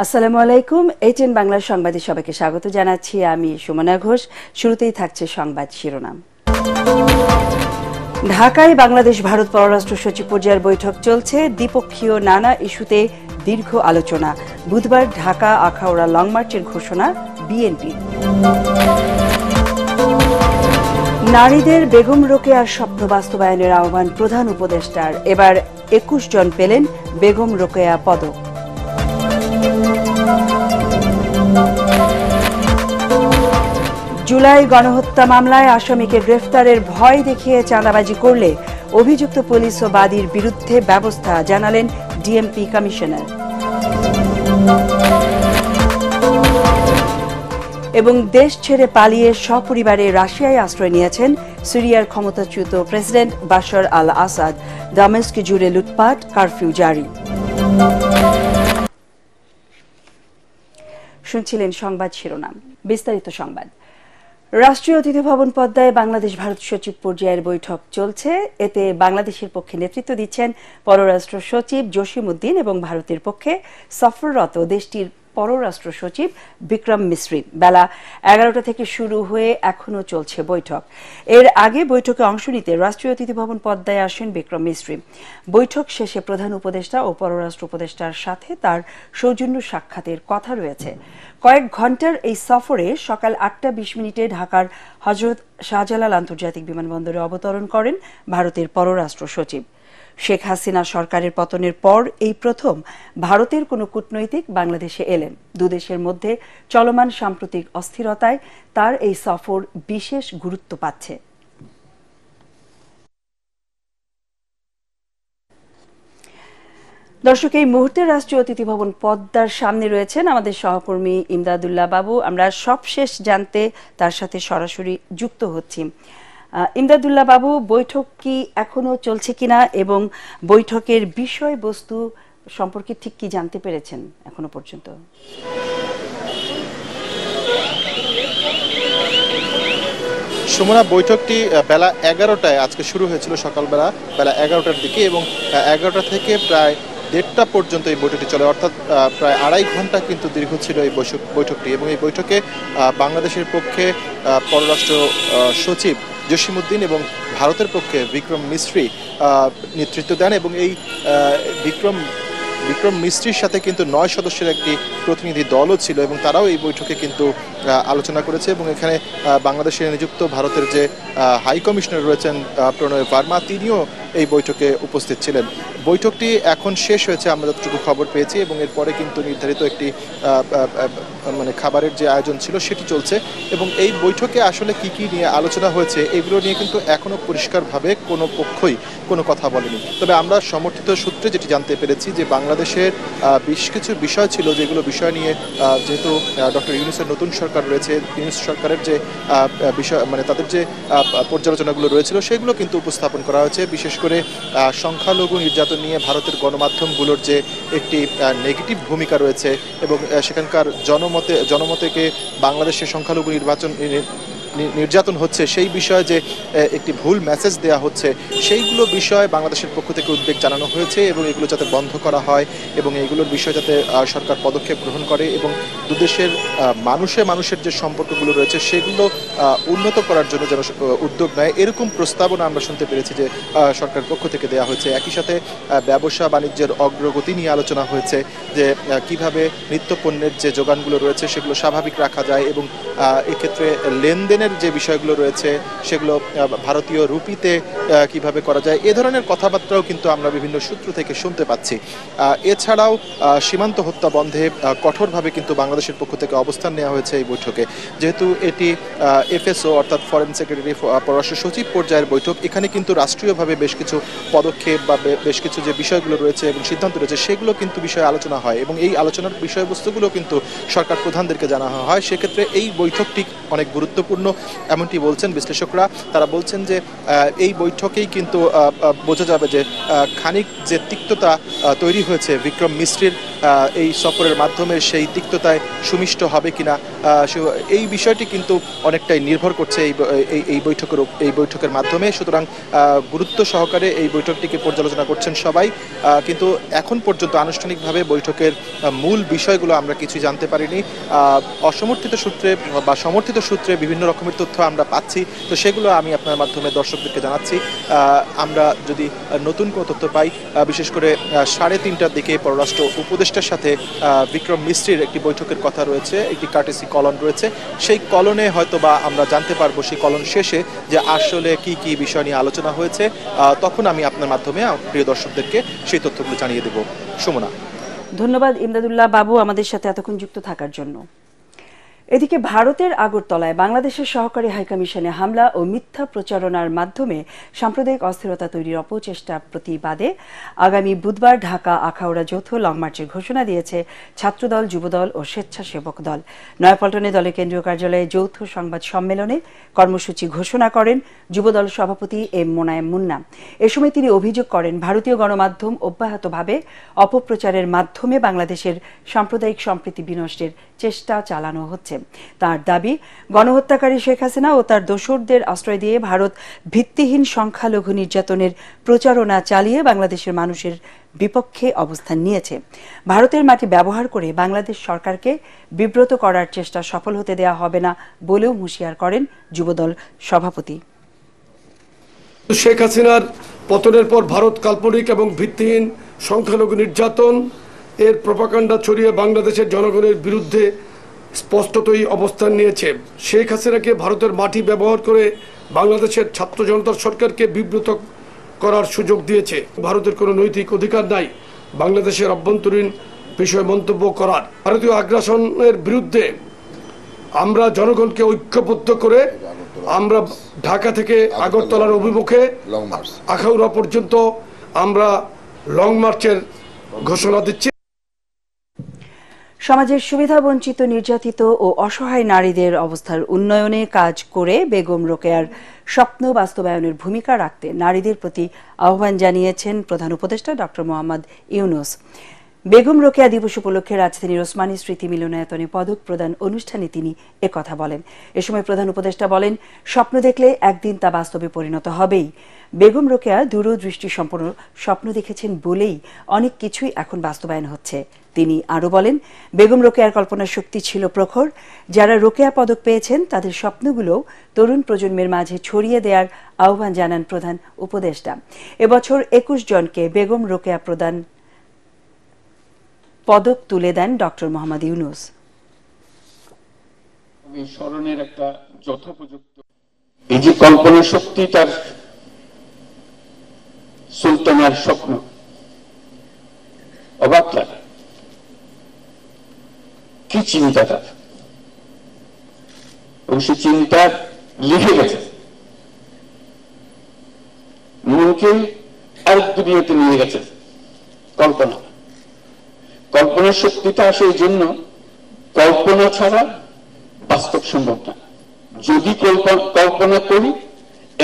আসসালামু আলাইকুম। এইচএন বাংলা সংবাদে সবাইকে স্বাগত জানাচ্ছি। আমি সুমনা ঘোষ। শুরুতেই থাকছে সংবাদ শিরোনাম। ঢাকায় বাংলাদেশ ভারত পররাষ্ট্র সচিব পর্যায়ের বৈঠক চলছে। দ্বিপক্ষীয় নানা ইস্যুতে দীর্ঘ আলোচনা। বুধবার ঢাকা আখাউড়া লং মার্চের ঘোষণা বিএনপির। নারীদের বেগম রোকেয়ার স্বপ্ন বাস্তবায়নের আহ্বান প্রধান উপদেষ্টার। এবার ২১ জন পেলেন বেগম রোকেয়া পদক। জুলাই গণহত্যা মামলায় আসামিকে গ্রেফতারের ভয় দেখিয়ে চাঁদাবাজি করলে অভিযুক্ত পুলিশ ও বাদীর বিরুদ্ধে ব্যবস্থা, জানালেন ডিএমপি কমিশনার। এবং দেশ ছেড়ে পালিয়ে সপরিবারে রাশিয়ায় আশ্রয় নিয়েছেন সিরিয়ার ক্ষমতাচ্যুত প্রেসিডেন্ট বাশার আল আসাদ। দামেস্ক জুড়ে লুটপাট, কারফিউ জারি। শুনছিলেন সংবাদ শিরোনাম। বিস্তারিত সংবাদ। রাষ্ট্রীয় অতিথি ভবন পদ্মায় বাংলাদেশ ভারত সচিব পর্যায়ের বৈঠক চলছে। এতে বাংলাদেশের পক্ষে নেতৃত্ব দিচ্ছেন পররাষ্ট্র সচিব জসিম উদ্দিন এবং ভারতের পক্ষে সফররত দেশটির পররাষ্ট্র সচিব বিক্রম মিশ্রি। বেলা ১১টা থেকে শুরু হয়ে এখনও চলছে বৈঠক। এর আগে বৈঠকে অংশ নিতে রাষ্ট্রীয় অতিথি ভবন পদ্মায় আসেন বিক্রম মিশ্রি। বৈঠক শেষে প্রধান উপদেষ্টা ও পররাষ্ট্র উপদেষ্টার সাথে তার সৌজন্য সাক্ষাতের কথা রয়েছে। কয়েক ঘণ্টার এই সফরে সকাল ৮টা ২০ ঢাকার হজরত শাহজালাল আন্তর্জাতিক বিমানবন্দরে অবতরণ করেন ভারতের পররাষ্ট্র সচিব। শেখ হাসিনা সরকারের পতনের পর এই প্রথম ভারতের কোনো কূটনৈতিক বাংলাদেশে এলেন। দুদেশের মধ্যে চলমান সাম্প্রতিক অস্থিরতায় তার এই সফর বিশেষ গুরুত্ব পাচ্ছে। দর্শক, এই মুহূর্তে রাষ্ট্রীয় অতিথি ভবন পদ্মার সামনে রয়েছেন আমাদের সহকর্মী ইমদাদুল্লাহ বাবু। আমরা সবশেষ জানতে তার সাথে সরাসরি যুক্ত হচ্ছি। ইমদাদুল্লাহ বাবু, বৈঠক কি এখনো চলছে কিনা এবং বৈঠকের বিষয়বস্তু সম্পর্কে ঠিক কি জানতে পেরেছেন এখনো পর্যন্ত? সুমনা, বৈঠকটি বেলা ১১টায় আজকে শুরু হয়েছিল, সকালবেলা বেলা ১১টার দিকে, এবং ১১টা থেকে প্রায় ১:৩০ পর্যন্ত এই বৈঠকটি চলে, অর্থাৎ প্রায় ২.৫ ঘন্টা কিন্তু দীর্ঘ ছিল এই বৈঠকটি। এবং এই বৈঠকে বাংলাদেশের পক্ষে পররাষ্ট্র সচিব জসিম উদ্দিন এবং ভারতের পক্ষে বিক্রম মিশ্রি নেতৃত্ব দেন। এবং এই বিক্রম মিস্ত্রির সাথে কিন্তু ৯ সদস্যের একটি প্রতিনিধি দলও ছিল এবং তারাও এই বৈঠকে কিন্তু আলোচনা করেছে। এবং এখানে বাংলাদেশে নিযুক্ত ভারতের যে হাই কমিশনার রয়েছেন প্রণয় ভার্মা, তিনিও এই বৈঠকে উপস্থিত ছিলেন। বৈঠকটি এখন শেষ হয়েছে আমরা যতটুকু খবর পেয়েছি, এবং এরপরে কিন্তু নির্ধারিত একটি খাবারের যে আয়োজন ছিল সেটি চলছে। এবং এই বৈঠকে আসলে কি কি নিয়ে আলোচনা হয়েছে এগুলো নিয়ে কিন্তু এখনও পরিষ্কারভাবে কোনো পক্ষই কোনো কথা বলেনি। তবে আমরা সমর্থিত সূত্রে যেটি জানতে পেরেছি যে বাংলাদেশের বেশ কিছু বিষয় ছিল যেগুলো বিষয় নিয়ে, যেহেতু ডক্টর ইউনূসের নতুন সরকার রয়েছে, ইউনূস সরকারের যে বিষয় তাদের যে পর্যালোচনাগুলো রয়েছিল সেগুলো কিন্তু উপস্থাপন করা হয়েছে। বিশেষ করে সংখ্যালঘু নির্যাতন নিয়ে ভারতের গণমাধ্যমগুলোর যে একটি নেগেটিভ ভূমিকা রয়েছে এবং সেখানকার জনমতকে বাংলাদেশের সংখ্যালঘু নির্যাতন হচ্ছে সেই বিষয়ে যে একটি ভুল মেসেজ দেওয়া হচ্ছে, সেইগুলো বিষয়ে বাংলাদেশের পক্ষ থেকে উদ্বেগ জানানো হয়েছে এবং এগুলো যাতে বন্ধ করা হয় এবং এইগুলোর বিষয়ে যাতে সরকার পদক্ষেপ গ্রহণ করে এবং দুদেশের মানুষের যে সম্পর্কগুলো রয়েছে সেগুলো উন্নত করার জন্য যেন উদ্যোগ নেয়, এরকম প্রস্তাবনা আমরা শুনতে পেরেছি যে সরকারের পক্ষ থেকে দেওয়া হয়েছে। একই সাথে ব্যবসা বাণিজ্যের অগ্রগতি নিয়ে আলোচনা হয়েছে, যে কিভাবে নিত্যপণ্যের যে যোগানগুলো রয়েছে সেগুলো স্বাভাবিক রাখা যায় এবং এক্ষেত্রে লেনদেনের যে বিষয়গুলো রয়েছে সেগুলো ভারতীয় রুপিতে কিভাবে করা যায়, এ ধরনের কথাবার্তাও কিন্তু আমরা বিভিন্ন সূত্র থেকে শুনতে পাচ্ছি। এছাড়াও সীমান্ত হত্যা বন্ধে কঠোরভাবে কিন্তু বাংলাদেশের পক্ষ থেকে অবস্থান নেওয়া হয়েছে এই বৈঠকে। যেহেতু এটি এফএসও অর্থাৎ ফরেন সেক্রেটারি পররাষ্ট্র সচিব পর্যায়ের বৈঠক, এখানে কিন্তু রাষ্ট্রীয়ভাবে বেশ কিছু পদক্ষেপ বা বেশ কিছু যে বিষয়গুলো রয়েছে এবং সিদ্ধান্ত রয়েছে সেগুলো কিন্তু বিষয়ে আলোচনা হয় এবং এই আলোচনার বিষয়বস্তুগুলো কিন্তু সরকার প্রধানদেরকে জানানো হয়। সেক্ষেত্রে এই বৈঠকটি অনেক গুরুত্বপূর্ণ এমনটি বলছেন বিশ্লেষকরা। তারা বলছেন যে এই বৈঠকেই কিন্তু বোঝা যাবে যে খানিক যে তিক্ততা তৈরি হয়েছে বিক্রম মিশ্রির এই সফরের মাধ্যমে, সেই তিক্ততায় সুমিষ্ট হবে কিনা এই বিষয়টি কিন্তু অনেকটাই নির্ভর করছে এই বৈঠকের মাধ্যমে। সুতরাং গুরুত্ব সহকারে এই বৈঠকটিকে পর্যালোচনা করছেন সবাই, কিন্তু এখন পর্যন্ত আনুষ্ঠানিকভাবে বৈঠকের মূল বিষয়গুলো আমরা কিছুই জানতে পারিনি। অসমর্থিত সূত্রে বা সমর্থিত সূত্রে বিভিন্ন রকমের তথ্য আমরা পাচ্ছি, তো সেগুলো আমি আপনার মাধ্যমে দর্শকদেরকে জানাচ্ছি। আমরা যদি নতুন কোনো তথ্য পাই, বিশেষ করে 3:30টার দিকে পররাষ্ট্র উপদেষ্টার সাথে বিক্রম মিশ্রির একটি বৈঠকের কথা রয়েছে, একটি কার্টেসি কলন রয়েছে। সেই কলনে হয়তো বা আমরা জানতে পারবো সেই কলন শেষে যে আসলে কি কি বিষয় নিয়ে আলোচনা হয়েছে। তখন আমি আপনার মাধ্যমে প্রিয় দর্শকদেরকে সেই তথ্যগুলো জানিয়ে দেব। সুমনা, ধন্যবাদ ইমদাদুল্লাহ বাবু আমাদের সাথে এতক্ষণ যুক্ত থাকার জন্য। এদিকে ভারতের আগরতলায় বাংলাদেশের সহকারী হাইকমিশনে হামলা ও মিথ্যা প্রচারণার মাধ্যমে সাম্প্রদায়িক অস্থিরতা তৈরির অপচেষ্টা প্রতিবাদে আগামী বুধবার ঢাকা আখাউড়া যৌথ লং মার্চের ঘোষণা দিয়েছে ছাত্রদল, যুবদল ও স্বেচ্ছাসেবক দল। নয়াপল্টনে দলের কেন্দ্রীয় কার্যালয়ে যৌথ সংবাদ সম্মেলনে কর্মসূচি ঘোষণা করেন যুবদল সভাপতি এম মোনায়েম মুন্না। এ সময় তিনি অভিযোগ করেন, ভারতীয় গণমাধ্যম অব্যাহতভাবে অপপ্রচারের মাধ্যমে বাংলাদেশের সাম্প্রদায়িক সম্প্রীতি বিনষ্টের চেষ্টা চালানো হচ্ছে। তার দাবি, গণহত্যাকারী শেখ হাসিনা ও তার দোসরদের আশ্রয় দিয়ে ভারত ভিত্তিহীন সংখ্যালঘু নির্যাতনের প্রচারণা চালিয়ে বাংলাদেশের মানুষের বিপক্ষে অবস্থান নিয়েছে। ভারতের মাটি ব্যবহার করে বাংলাদেশ সরকারকে বিব্রত করার চেষ্টা সফল হতে দেওয়া হবে না বলেও হুঁশিয়ার করেন যুবদল সভাপতি। শেখ হাসিনার পতনের পর ভারত কাল্পনিক এবং ভিত্তিহীন সংখ্যালঘু নির্যাতন এর প্রপাগান্ডা ছড়িয়ে বাংলাদেশের জনগণের বিরুদ্ধে স্পষ্টতই অবস্থান নিয়েছে। শেখ হাসিনাকে ভারতের মাটি ব্যবহার করে বাংলাদেশের ছাত্র জনতার সরকারকে বিব্রত করার সুযোগ দিয়েছে। ভারতের কোনো নৈতিক অধিকার নাই বাংলাদেশের অভ্যন্তরীণ বিষয় মন্তব্য করার। ভারতীয় আগ্রাসনের বিরুদ্ধে আমরা জনগণকে ঐক্যবদ্ধ করে আমরা ঢাকা থেকে আগরতলার অভিমুখে আখাউড়া পর্যন্ত আমরা লং মার্চের ঘোষণা দিচ্ছি। সমাজের সুবিধাবঞ্চিত, নির্যাতিত ও অসহায় নারীদের অবস্থার উন্নয়নে কাজ করে বেগম রোকেয়ার স্বপ্ন বাস্তবায়নের ভূমিকা রাখতে নারীদের প্রতি আহ্বান জানিয়েছেন প্রধান উপদেষ্টা ডক্টর মোহাম্মদ ইউনূস। বেগম রোকেয়া দিবস উপলক্ষে রাজধানীর ওসমানী স্মৃতি মিলনায়তনে পদক প্রদান অনুষ্ঠানে তিনি একথা বলেন। এ সময় প্রধান উপদেষ্টা বলেন, স্বপ্ন দেখলে একদিন তা বাস্তবে পরিণত হবেই। বেগম রোকেয়া দূরদৃষ্টি সম্পন্ন স্বপ্ন দেখেছেন বলেই অনেক কিছুই এখন বাস্তবায়ন হচ্ছে। তিনি আরো বলেন, বেগম রোকেয়ার কল্পনা শক্তি ছিল প্রখর। যারা রোকেয়া পদক পেয়েছেন তাদের স্বপ্নগুলো তরুণ প্রজন্মের মাঝে ছড়িয়ে দেওয়ার আহ্বান জানান প্রধান উপদেষ্টা। এবছর 21 জনকে বেগম রোকেয়া প্রদান পদক তুলে দেন ডক্টর মোহাম্মদ ইউনূস। স্মরণের একটা যথোপযুক্ত এই যে কল্পনা শক্তি, তার সুলতানের স্বপ্ন অবাক লাগে। কি চিন্তা তার, এবং সে চিন্তা লিখে গেছে, মনকে আরেক দুনিয়াতে নিয়ে গেছে। কল্পনার শক্তিটা আসে এই জন্য, কল্পনা ছাড়া বাস্তব সম্ভব না। যদি কল্পনা করি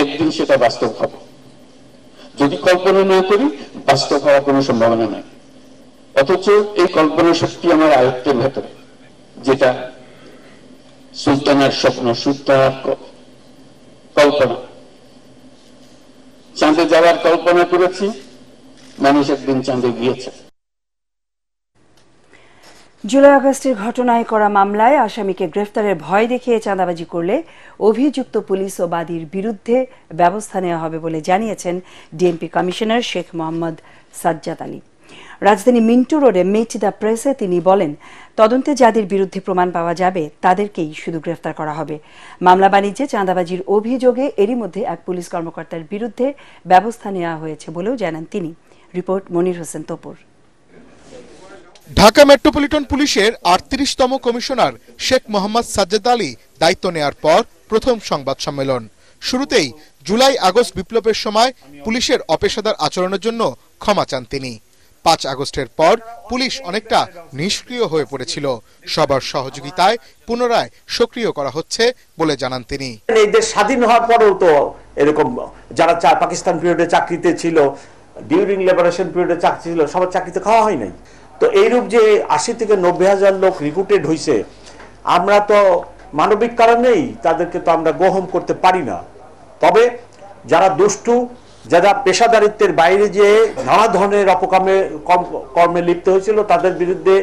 একদিন সেটা বাস্তব হবে, যদি কল্পনা না করি বাস্তব হওয়ার কোনো সম্ভাবনা নাই। অথচ এই কল্পনা শক্তি আমার আয়ত্তের ভেতরে, যেটা সুলতানার স্বপ্ন, সুলতানার কল্পনা। চাঁদে যাওয়ার কল্পনা করেছি, মানুষ একদিন চাঁদে গিয়েছে। জুলাই আগস্টের ঘটনায় করা মামলায় আসামিকে গ্রেফতারের ভয় দেখিয়ে চাঁদাবাজি করলে অভিযুক্ত পুলিশ ও বাদীর বিরুদ্ধে ব্যবস্থা নেওয়া হবে বলে জানিয়েছেন ডিএমপি কমিশনার শেখ মোহাম্মদ সাজ্জাদ আলী। রাজধানী মিন্টু রোডে মিট দ্য প্রেসে তিনি বলেন, তদন্তে যাদের বিরুদ্ধে প্রমাণ পাওয়া যাবে তাদেরকেই শুধু গ্রেফতার করা হবে। মামলা বাণিজ্যে চাঁদাবাজির অভিযোগে এরই মধ্যে এক পুলিশ কর্মকর্তার বিরুদ্ধে ব্যবস্থা নেওয়া হয়েছে বলেও জানান তিনি। রিপোর্ট মনির হোসেন তপুর। ঢাকা মেট্রোপলিটন পুলিশের ৩৮তম কমিশনার শেখ মোহাম্মদ সাজ্জাদ আলী দায়িত্ব নেয়ার পর প্রথম সংবাদ সম্মেলন। শুরুতেই জুলাই আগস্ট বিপ্লবের সময় পুলিশের অপেশাদার আচরণের জন্য ক্ষমা চান তিনি। 5 আগস্টের পর পুলিশ অনেকটা নিষ্ক্রিয় হয়ে পড়েছিল। সবার সহযোগিতায় পুনরায় সক্রিয় করা হচ্ছে বলে জানান তিনি। এই দেশ স্বাধীন হওয়ার পরেও তো এরকম যারা পাকিস্তান পিরিয়ডে চাকরিতে ছিল, ডিউরিং লিবারেশন পিরিয়ডে চাকরি ছিল, সবার চাকরিতে খাওয়া হয় নাই। তো এইরূপ যে 80 থেকে 90,000 লোক রিক্রুটেড হয়েছে, আমরা তো মানবিক কারণেই তাদেরকে তো আমরা গ্রহণ করতে পারি না। তবে যারা দুষ্টু, যারা পেশাদারিত্বের বাইরে যে নানা ধরনের কর্মে লিপ্ত হয়েছিল, তাদের বিরুদ্ধে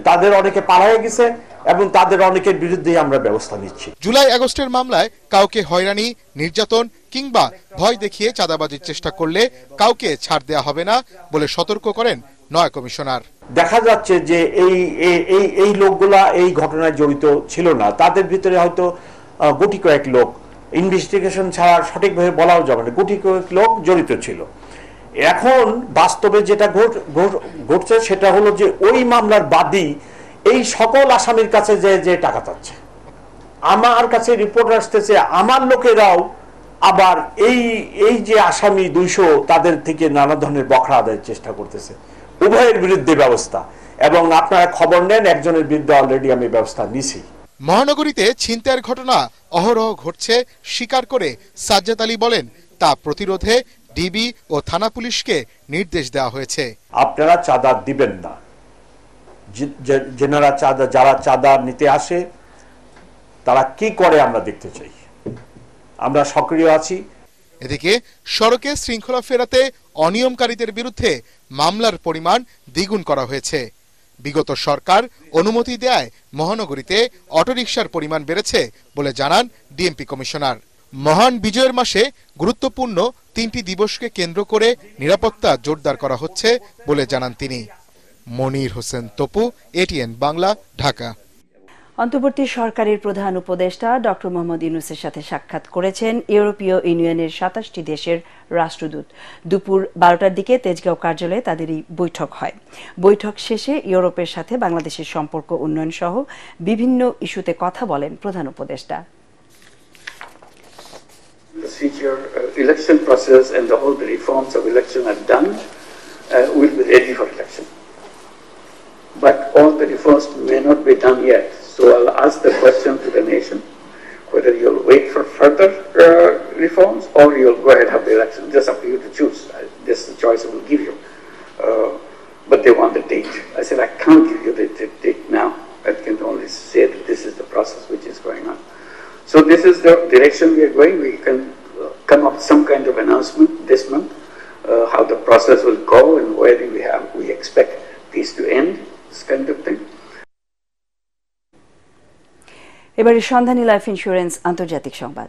তাদের অনেকে পালায়ে গেছে এবং তাদের অনেকের বিরুদ্ধেই আমরা ব্যবস্থা নিচ্ছি। জুলাই আগস্টের মামলায় কাউকে হয়রানি, নির্যাতন কিংবা ভয় দেখিয়ে চাঁদাবাজির চেষ্টা করলে কাউকে ছাড় দেওয়া হবে না বলে সতর্ক করেন নয়া কমিশনার। দেখা যাচ্ছে যে এই লোকগুলা এই ঘটনায় জড়িত ছিল না, তাদের ভিতরে হয়তো গুটি কয়েক লোক, ইনভেস্টিগেশন ছাড়া সঠিকভাবে বলাও যাবে না, গুটি কয়েক লোক জড়িত ছিল। এখন বাস্তবে যেটা ঘটছে সেটা হলো যে ওই মামলার বাদী এই সকল আসামির কাছে যে টাকা চাচ্ছে। আমার কাছে রিপোর্ট আসতেছে আমার লোকেরাও আবার এই যে আসামি 200 তাদের থেকে নানা ধরনের বখরা আদায়ের চেষ্টা করতেছে। উভয়ের বিরুদ্ধে ব্যবস্থা, এবং আপনারা খবর নেন, একজনের বিরুদ্ধে অলরেডি আমি ব্যবস্থা নিছি। মহানগরীতে ছিনতাইয়ের ঘটনা অহরহ ঘটছে স্বীকার করে সাজ্জাদ আলী বলেন, তা প্রতিরোধে ডিবি ও থানা পুলিশকে নির্দেশ দেওয়া হয়েছে। আপনারা চাঁদা দিবেন না, যারা চাঁদা নিতে আসে তারা কি করে আমরা দেখতে চাই, আমরা সক্রিয় আছি। এদিকে সড়কে শৃঙ্খলা ফেরাতে অনিয়মকারীদের বিরুদ্ধে মামলার পরিমাণ দ্বিগুণ করা হয়েছে। বিগত সরকার অনুমতি দেয় মহানগরীতে অটোরিকশার পরিমাণ বেড়েছে বলে জানান ডিএমপি কমিশনার। মহান বিজয়ের মাসে গুরুত্বপূর্ণ 3টি দিবসকে কেন্দ্র করে নিরাপত্তা জোরদার করা হচ্ছে বলে জানান তিনি। মনির হোসেন তপু, এটিএন বাংলা, ঢাকা। অন্তর্বর্তী সরকারের প্রধান উপদেষ্টা ডক্টর মোহাম্মদ ইউনূসের সাথে সাক্ষাৎ করেছেন ইউরোপীয় ইউনিয়নের 27টি দেশের রাষ্ট্রদূত। দুপুর 12টার দিকে তেজগাঁও কার্যালয়ে তাদের এই বৈঠক হয়। বৈঠক শেষে ইউরোপের সাথে বাংলাদেশের সম্পর্ক উন্নয়ন সহ বিভিন্ন ইস্যুতে কথা বলেন প্রধান উপদেষ্টা। Election process and all the reforms of election are done, will be ready for election. But all the reforms may not be done yet. So I'll ask the question to the nation, whether you'll wait for further reforms or you'll go ahead and have the election. Just up to you to choose. This is the choice I will give you. But they want the date. I said, I can't give you the date now. I can only say that this is the process which is going on. So this is the direction we are going. We can come up with some kind of announcement this month, how the process will go and where we expect these to end, this kind of thing. এবারে সন্ধানী life insurance আন্তর্জাতিক সংবাদ।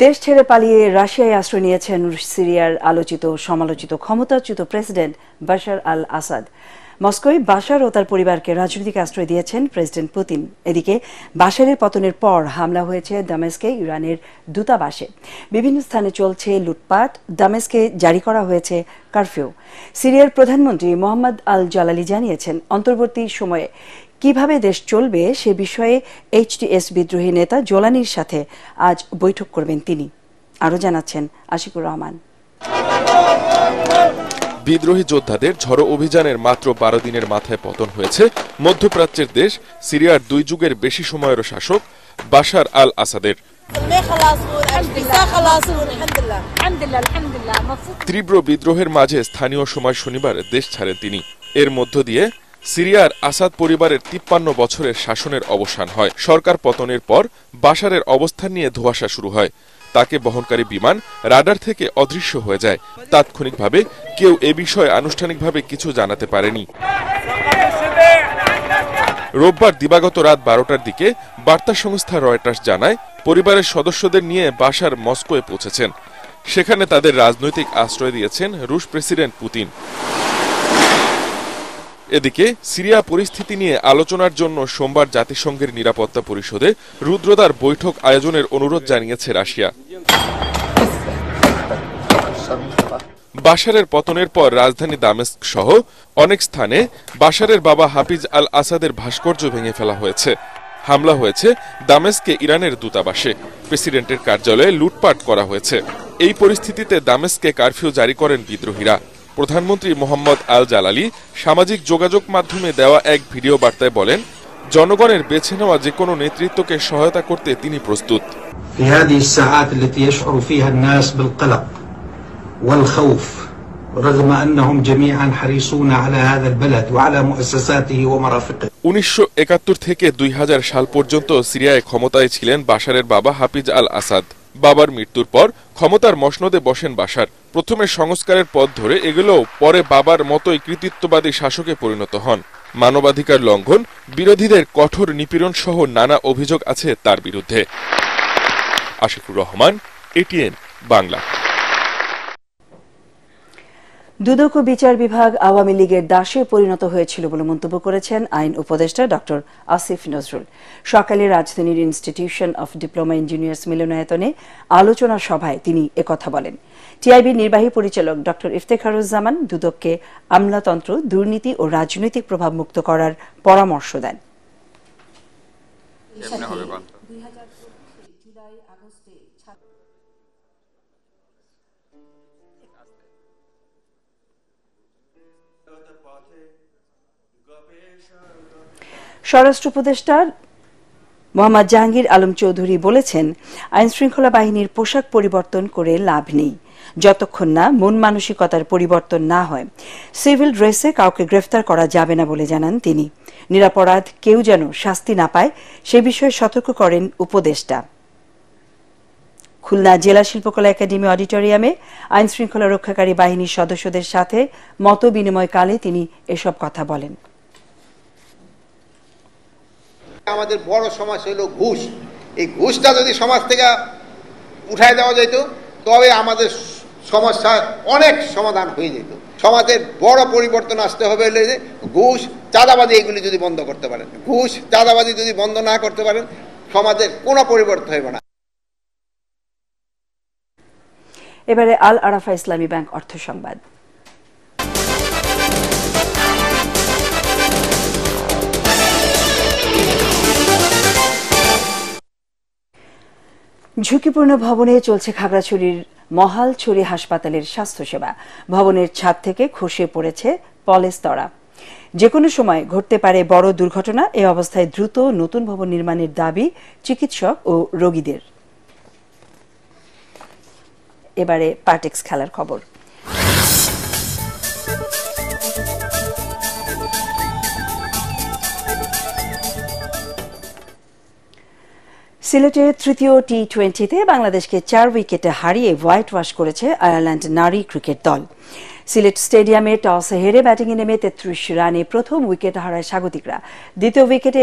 দেশ ছেড়ে পালিয়ে রাশিয়ায় আশ্রয় নিয়েছেন সিরিয়ার আলোচিত সমালোচিত ক্ষমতাচ্যুত প্রেসিডেন্ট বাশার আল আসাদ। মস্কোয় বাশার ও তার পরিবারকে রাজনৈতিক আশ্রয় দিয়েছেন প্রেসিডেন্ট পুতিন। এদিকে বাশারের পতনের পর হামলা হয়েছে দামেস্কে ইরানের দূতাবাসে। বিভিন্ন স্থানে চলছে লুটপাট। দামেস্কে জারি করা হয়েছে কারফিউ। সিরিয়ার প্রধানমন্ত্রী মোহাম্মদ আল জালালি জানিয়েছেন, অন্তর্বর্তী সময়ে কিভাবে দেশ চলবে সে বিষয়ে এইচটিএস বিদ্রোহী নেতা জোলানির সাথে আজ বৈঠক করবেন তিনি। আরও জানাচ্ছেন আশিকুর রহমান। বিদ্রোহী যোদ্ধাদের ঝড়ো অভিযানের মাত্র 12 দিনের মাথায় পতন হয়েছে মধ্যপ্রাচ্যের দেশ সিরিয়ার 2 যুগের বেশি সময়ের শাসক বাশার আল আসাদের। তীব্র বিদ্রোহের মাঝে স্থানীয় সময় শনিবার দেশ ছাড়েন তিনি। এর মধ্য দিয়ে সিরিয়ার আসাদ পরিবারের 53 বছরের শাসনের অবসান হয়। সরকার পতনের পর বাশারের অবস্থান নিয়ে ধোঁয়াশা শুরু হয়। তাকে বহনকারী বিমান রাডার থেকে অদৃশ্য হয়ে যায়। তাৎক্ষণিকভাবে কেউ এ বিষয়ে আনুষ্ঠানিকভাবে কিছু জানাতে পারেনি। রোববার দিবাগত রাত 12টার দিকে বার্তা সংস্থা রয়টার্স জানায়, পরিবারের সদস্যদের নিয়ে বাশার মস্কোয় পৌঁছেছেন। সেখানে তাদের রাজনৈতিক আশ্রয় দিয়েছেন রুশ প্রেসিডেন্ট পুতিন। এদিকে সিরিয়া পরিস্থিতি নিয়ে আলোচনার জন্য সোমবার জাতিসংঘের নিরাপত্তা পরিষদে রুদ্রদ্বার বৈঠক আয়োজনের অনুরোধ জানিয়েছে রাশিয়া। বাশারের পতনের পর রাজধানী দামেস্ক সহ অনেক স্থানে বাশারের বাবা হাফিজ আল আসাদের ভাস্কর্য ভেঙে ফেলা হয়েছে। হামলা হয়েছে দামেস্কে ইরানের দূতাবাসে। প্রেসিডেন্টের কার্যালয়ে লুটপাট করা হয়েছে। এই পরিস্থিতিতে দামেস্কে কারফিউ জারি করেন বিদ্রোহীরা। প্রধানমন্ত্রী মোহাম্মদ আল জালালি সামাজিক যোগাযোগ মাধ্যমে দেওয়া এক ভিডিও বার্তায় বলেন, জনগণের বেছে নেওয়া যে কোনো নেতৃত্বকে সহায়তা করতে তিনি প্রস্তুত। في هذه الساعات التي يشعر فيها الناس بالقلق والخوف رغم أنهم جميعا حريصون على هذا البلد وعلى مؤسساته ومرافقه 1971 থেকে 2000 সাল পর্যন্ত সিরিয়ায় ক্ষমতায় ছিলেন বাশারের বাবা হাফিজ আল আসাদ। বাবার মৃত্যুর পর ক্ষমতার মসনদে বসেন বাশার। প্রথমে সংস্কারের পথ ধরে এগুলোও পরে বাবার মতোই কৃতিত্ববাদী শাসকে পরিণত হন। মানবাধিকার লঙ্ঘন, বিরোধীদের কঠোর নিপীড়ন সহ নানা অভিযোগ আছে তার বিরুদ্ধে। আশিকুর রহমান, এটিএন বাংলা। দুদক ও বিচার বিভাগ আওয়ামী লীগের দাসে পরিণত হয়েছিল বলে মন্তব্য করেছেন আইন উপদেষ্টা ডক্টর আসিফ নজরুল। সকালে রাজধানীর ইনস্টিটিউশন অফ ডিপ্লোমা ইঞ্জিনিয়ার্স মিলনায়তনে আলোচনা সভায় তিনি একথা বলেন। টিআইবির নির্বাহী পরিচালক ডক্টর ইফতেখারুজ্জামান দুদককে আমলাতন্ত্র, দুর্নীতি ও রাজনৈতিক প্রভাব মুক্ত করার পরামর্শ দেন। স্বরাষ্ট্র উপদেষ্টা মোহাম্মদ জাহাঙ্গীর আলম চৌধুরী বলেছেন, আইনশৃঙ্খলা বাহিনীর পোশাক পরিবর্তন করে লাভ নেই যতক্ষণ না মন মানসিকতার পরিবর্তন না হয়। সিভিল ড্রেসে কাউকে গ্রেফতার করা যাবে না বলে জানান তিনি। নিরপরাধ কেউ যেন শাস্তি না পায় সে বিষয়ে সতর্ক করেন উপদেষ্টা। খুলনা জেলা শিল্পকলা একাডেমি অডিটোরিয়ামে আইনশৃঙ্খলা রক্ষাকারী বাহিনীর সদস্যদের সাথে মত বিনিময়কালে তিনি এসব কথা বলেন। আমাদের বড় সমস্যা হলো ঘুষ। এই ঘুষটা যদি সমাজ থেকে উঠায় দেওয়া যেত তবে আমাদের সমস্যা অনেক সমাধান হয়ে যেত। সমাজের বড় পরিবর্তন আসতে হবে হলে যে ঘুষ, চাঁদাবাজি এগুলি যদি বন্ধ করতে পারেন, ঘুষ চাঁদাবাজি যদি বন্ধ না করতে পারেন সমাজের কোনো পরিবর্তন হবে না। এবারে আল আরাফা ইসলামী ব্যাংক অর্থ সংবাদ। ঝুঁকিপূর্ণ ভবনে চলছে খাগড়াছড়ির মহালছড়ি হাসপাতালের স্বাস্থ্যসেবা। ভবনের ছাদ থেকে খসে পড়েছে পলেস্তরা। যে কোনো সময় ঘটতে পারে বড় দুর্ঘটনা। এই অবস্থায় দ্রুত নতুন ভবন নির্মাণের দাবি চিকিৎসক ও রোগীদের। এবারে পার্টেক্স খেলার খবর। সিলেটে তৃতীয় টি-20তে বাংলাদেশকে 4 উইকেটে হারিয়ে হোয়াইট ওয়াশ করেছে আয়ারল্যান্ড নারী ক্রিকেট দল। সিলেট স্টেডিয়ামে টসে হেরে ব্যাটিংয়ে নেমে 33 রানে প্রথম উইকেট হারায় স্বাগতিকরা। দ্বিতীয় উইকেটে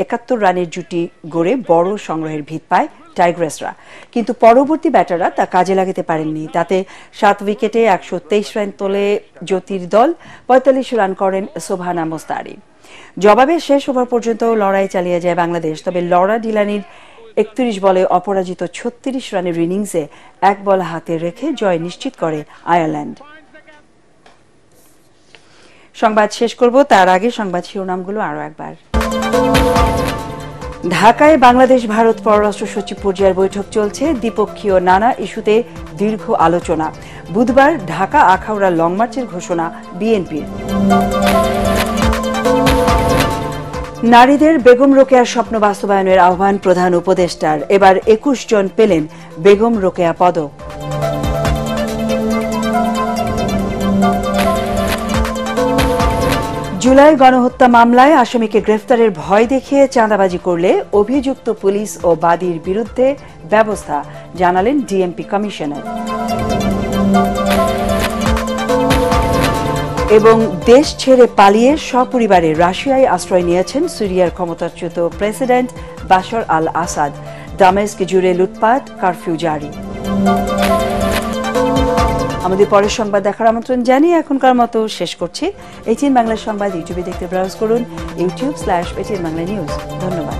71 রানের জুটি গড়ে বড় সংগ্রহের ভিত পায় টাইগ্রেসরা, কিন্তু পরবর্তী ব্যাটাররা তা কাজে লাগাতে পারেননি। তাতে 7 উইকেটে 123 রান তোলে জ্যোতির দল। 45 রান করেন সোভানা মোস্তারি। জবাবে শেষ ওভার পর্যন্ত লড়াই চালিয়ে যায় বাংলাদেশ। তবে লরা ডিলানির 31 বলে অপরাজিত 36 রানের ইনিংসে 1 বল হাতে রেখে জয় নিশ্চিত করে আয়ারল্যান্ড। সংবাদ শেষ করব, তার আগে সংবাদ শিরোনামগুলো আরো একবার। ঢাকায় বাংলাদেশ ভারত পররাষ্ট্র সচিব পর্যায়ের বৈঠক চলছে। দ্বিপক্ষীয় নানা ইস্যুতে দীর্ঘ আলোচনা। বুধবার ঢাকা আখাউড়া লং মার্চের ঘোষণা বিএনপির। নারীদের বেগম রোকেয়ার স্বপ্ন বাস্তবায়নের আহ্বান প্রধান উপদেষ্টার। এবার 21 জন পেলেন বেগম রোকেয়া পদক। জুলাই গণহত্যা মামলায় আসামিকে গ্রেফতারের ভয় দেখিয়ে চাঁদাবাজি করলে অভিযুক্ত পুলিশ ও বাদীর বিরুদ্ধে ব্যবস্থা জানালেন ডিএমপি কমিশনার। এবং দেশ ছেড়ে পালিয়ে সপরিবারে রাশিয়ায় আশ্রয় নিয়েছেন সিরিয়ার ক্ষমতাচ্যুত প্রেসিডেন্ট বাশার আল আসাদ। দামেস্ক জুড়ে লুটপাট, কারফিউ জারি। আমাদের পরের সংবাদ দেখার আমন্ত্রণ জানিয়ে এখনকার মতো শেষ করছি। এটিএন বাংলা সংবাদ ইউটিউবে দেখতে ব্রাউজ করুন youtube/ATN Bangla News। ধন্যবাদ।